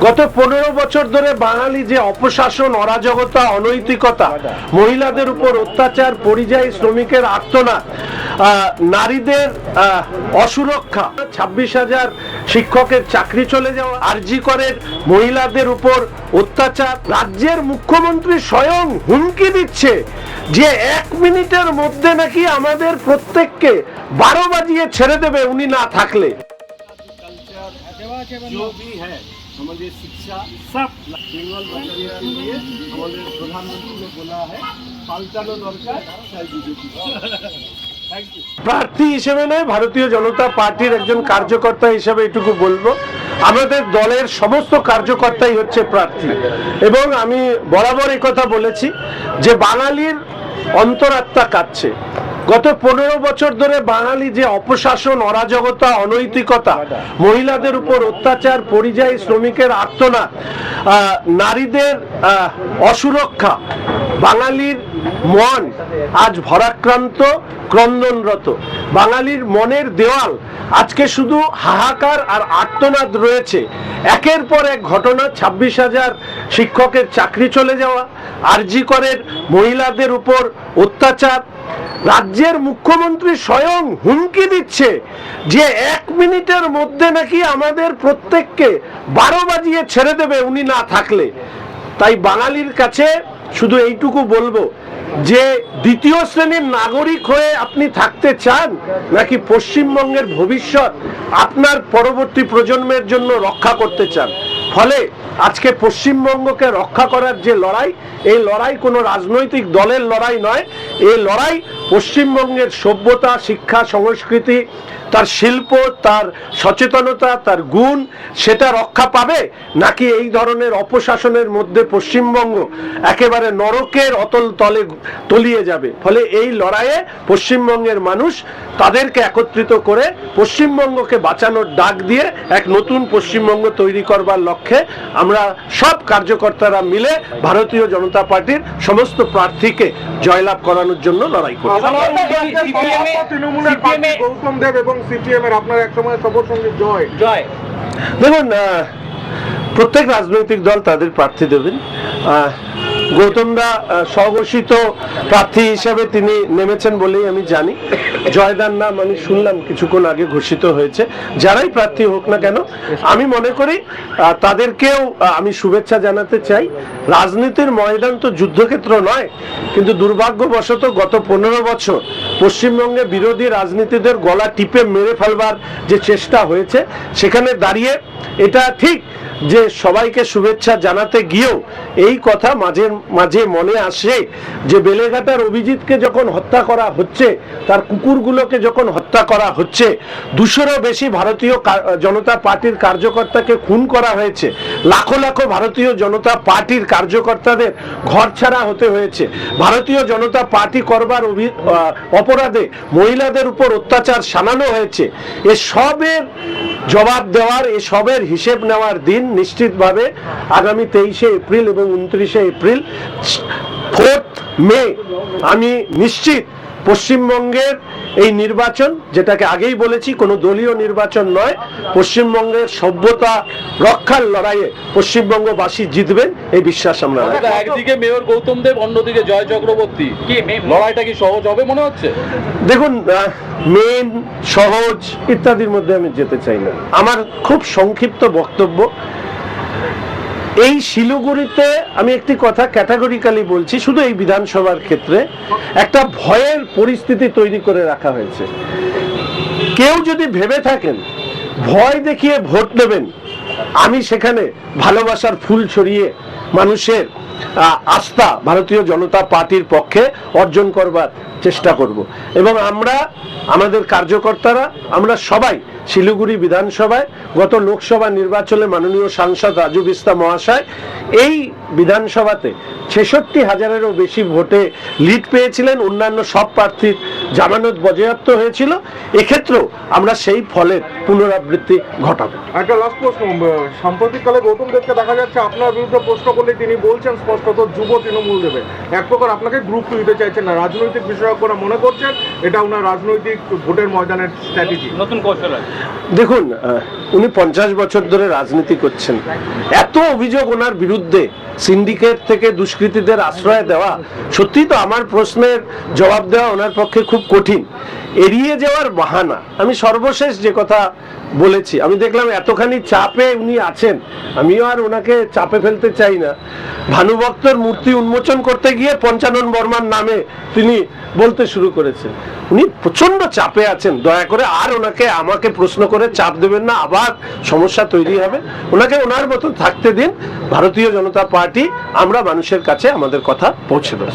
গত 15 বছর ধরে বাঙালি যে অপশাসন, অরাজকতা, অনৈতিকতা, মহিলাদের উপর অত্যাচার, পরিযায়ী শ্রমিকের আর্তনাদ, নারীদের অসুরক্ষা, 26,000 শিক্ষকের চাকরি চলে যাওয়া, আরজি করের মহিলাদের উপর অত্যাচার, রাজ্যের মুখ্যমন্ত্রী স্বয়ং হুমকি দিচ্ছে যে 1 মিনিটের মধ্যে নাকি আমাদের প্রত্যেককে 12 বাজিয়ে ছেড়ে দেবে উনি না থাকলে। जो भी है हमारे शिक्षा सब बेंगल बचाने के लिए हमारे प्रधानमंत्री ने बोला है पाल्टानो दरकार चाहे बीजेपी। Thank you. প্রার্থী হিসেবে নয়, ভারতীয় জনতা পার্টির একজন কার্যকর্তা হিসেবে এটুকু বলবো, আমাদের দলের সমস্ত কার্যকর্তাই হচ্ছে প্রার্থী। এবং আমি বরাবর এই কথা বলেছি যে বাঙালির অন্তরাত্মা কাঁদছে। গত 15 বছর ধরে বাঙালি যে অপশাসন, অরাজকতা, অনৈতিকতা, মহিলাদের উপর অত্যাচার, পরিযায়ী শ্রমিকের আর্তনাদ, নারীদের অসুরক্ষা, বাঙালির মন আজ ভরাক্রান্ত, ক্রন্দনরত। বাঙালির মনের দেওয়াল আজকে শুধু হাহাকার আর আর্তনাদ রয়েছে। একের পর এক ঘটনা, 26,000 শিক্ষকের চাকরি চলে যাওয়া, আরজি করের মহিলাদের উপর অত্যাচার, রাজ্যের মুখ্যমন্ত্রী স্বয়ং হুমকি দিচ্ছে যে 1 মিনিটের মধ্যে নাকি আমাদের প্রত্যেককে 12 বাজিয়ে ছেড়ে দেবে উনি না থাকলে। তাই বাঙালির কাছে শুধু এইটুকু বলবো যে দ্বিতীয় শ্রেণীর নাগরিক হয়ে আপনি থাকতে চান, নাকি পশ্চিমবঙ্গের ভবিষ্যৎ আপনার পরবর্তী প্রজন্মের জন্য রক্ষা করতে চান? ফলে আজকে পশ্চিমবঙ্গকে রক্ষা করার যে লড়াই, এই লড়াই কোনো রাজনৈতিক দলের লড়াই নয়। এই লড়াই পশ্চিমবঙ্গের সভ্যতা, শিক্ষা, সংস্কৃতি, তার শিল্প, তার সচেতনতা, তার গুণ, সেটা রক্ষা পাবে, নাকি এই ধরনের অপশাসনের মধ্যে পশ্চিমবঙ্গ একেবারে নরকের অতল তলে তলিয়ে যাবে? ফলে এই লড়াইয়ে পশ্চিমবঙ্গের মানুষ তাদেরকে একত্রিত করে পশ্চিমবঙ্গকে বাঁচানোর ডাক দিয়ে এক নতুন পশ্চিমবঙ্গ তৈরি করবার লক্ষ্যে আমরা সব কার্যকর্তারা মিলে ভারতীয় জনতা পার্টির সমস্ত প্রার্থীকে জয়লাভ করানোর জন্য লড়াই করব। গৌতম দেব এবং সিপিএম এর আপনার একসময় সবার সঙ্গে জয়। দেখুন, প্রত্যেক রাজনৈতিক দল তাদের প্রার্থী দেবেন। গৌতমদা স্বঘোষিত প্রার্থী হিসাবে তিনি নেমেছেন বলেই আমি জানি। জয়দান নাম আমি শুনলাম কিছুক্ষণ আগে ঘোষিত হয়েছে। যারাই প্রার্থী হোক না কেন, আমি মনে করি তাদেরকেও আমি শুভেচ্ছা জানাতে চাই। রাজনীতির ময়দান তো যুদ্ধক্ষেত্র নয়, কিন্তু দুর্ভাগ্যবশত গত 15 বছর পশ্চিমবঙ্গে বিরোধী রাজনীতিদের গলা টিপে মেরে ফেলবার যে চেষ্টা হয়েছে, সেখানে দাঁড়িয়ে এটা ঠিক যে সবাইকে শুভেচ্ছা জানাতে গিয়েও এই কথা মাঝে মাঝে মনে আসে যে বেলেঘাটার অভিজিৎকে যখন হত্যা করা হচ্ছে, তার কুকুরগুলোকে যখন হত্যা করা হচ্ছে, 200-এরও বেশি ভারতীয় জনতা পার্টির কার্যকর্তাকে খুন করা হয়েছে, লাখো লাখো ভারতীয় জনতা পার্টির কার্যকর্তাদের ঘরছাড়া হতে হয়েছে, ভারতীয় জনতা পার্টি করবার অপরাধে মহিলাদের উপর অত্যাচার সানানো হয়েছে। এসবের জবাব দেওয়ার, এসবের হিসেব নেওয়ার দিন নিশ্চিতভাবে আগামী 23শে এপ্রিল এবং 29শে এপ্রিল, 4th মে আমি নিশ্চিত পশ্চিমবঙ্গের এই নির্বাচন, যেটাকে আগেই বলেছি কোনো দলীয় নির্বাচন নয়, পশ্চিমবঙ্গের সভ্যতা রক্ষার লড়াইয়ে পশ্চিমবঙ্গবাসী জিতবেন, এই বিশ্বাস আমরা রাখি। একদিকে মেয়র গৌতম দেব, অন্যদিকে জয় চক্রবর্তী, কি লড়াইটা কি সহজ হবে মনে হচ্ছে? দেখুন, মেন, সহজ ইত্যাদির মধ্যে আমি যেতে চাই না। আমার খুব সংক্ষিপ্ত বক্তব্য, এই শিলিগুড়িতে আমি একটি কথা ক্যাটাগরিক্যালি বলছি, শুধু এই বিধানসভার ক্ষেত্রে একটা ভয়ের পরিস্থিতি তৈরি করে রাখা হয়েছে। কেউ যদি ভেবে থাকেন ভয় দেখিয়ে ভোট দেবেন, আমি সেখানে ভালোবাসার ফুল ছড়িয়ে মানুষের আস্থা ভারতীয় জনতা পার্টির পক্ষে অর্জন করবার চেষ্টা করব। এবং আমরা, আমাদের কার্যকর্তারা, আমরা সবাই শিলিগুড়ি বিধানসভায় গত লোকসভা নির্বাচনে মাননীয় সাংসদ রাজু বিস্তা মহাশয় এই বিধানসভাতে 66,000-এরও বেশি ভোটে লিড পেয়েছিলেন। অন্যান্য সব প্রার্থীর জামানত বরখাস্ত হয়েছিল। এক্ষেত্রেও আমরা সেই ফলের পুনরাবৃত্তি ঘটাবো। একটা লাস্ট প্রশ্ন, সাম্প্রতিককালে গৌতম দেবকে দেখা যাচ্ছে আপনার বিরুদ্ধে প্রশ্ন করলে তিনি বলছেন স্পষ্টত যুব তৃণমূল দেবে, এক প্রকার আপনাকে গ্রুপ দিতে চাইছেন না। রাজনৈতিক বিশেষজ্ঞরা মনে করছেন এটা ওনার রাজনৈতিক ভোটের ময়দানের স্ট্র্যাটেজি, নতুন কৌশল। দেখুন, উনি 50 বছর ধরে রাজনীতি করছেন, এত অভিযোগ ওনার বিরুদ্ধে, সিন্ডিকেট থেকে দুষ্কৃতীদের আশ্রয় দেওয়া, সত্যি তো আমার প্রশ্নের জবাব দেওয়া ওনার পক্ষে খুব কঠিন। এড়িয়ে যাওয়ার বাহানা, আমি সর্বশেষ যে কথা বলেছি, আমি দেখলাম এতখানি চাপে উনি আছেন, আমিও আর ওনাকে চাপে ফেলতে চাই না। ভানুভক্তর মূর্তি উন্মোচন করতে গিয়ে পঞ্চানন বর্মার নামে তিনি বলতে শুরু করেছেন। উনি প্রচন্ড চাপে আছেন, দয়া করে আর ওনাকে আমাকে প্রশ্ন করে চাপ দেবেন না, আবার সমস্যা তৈরি হবে। ওনাকে ওনার মতো থাকতে দিন। ভারতীয় জনতা পার্টি আমরা মানুষের কাছে আমাদের কথা পৌঁছে দেবো।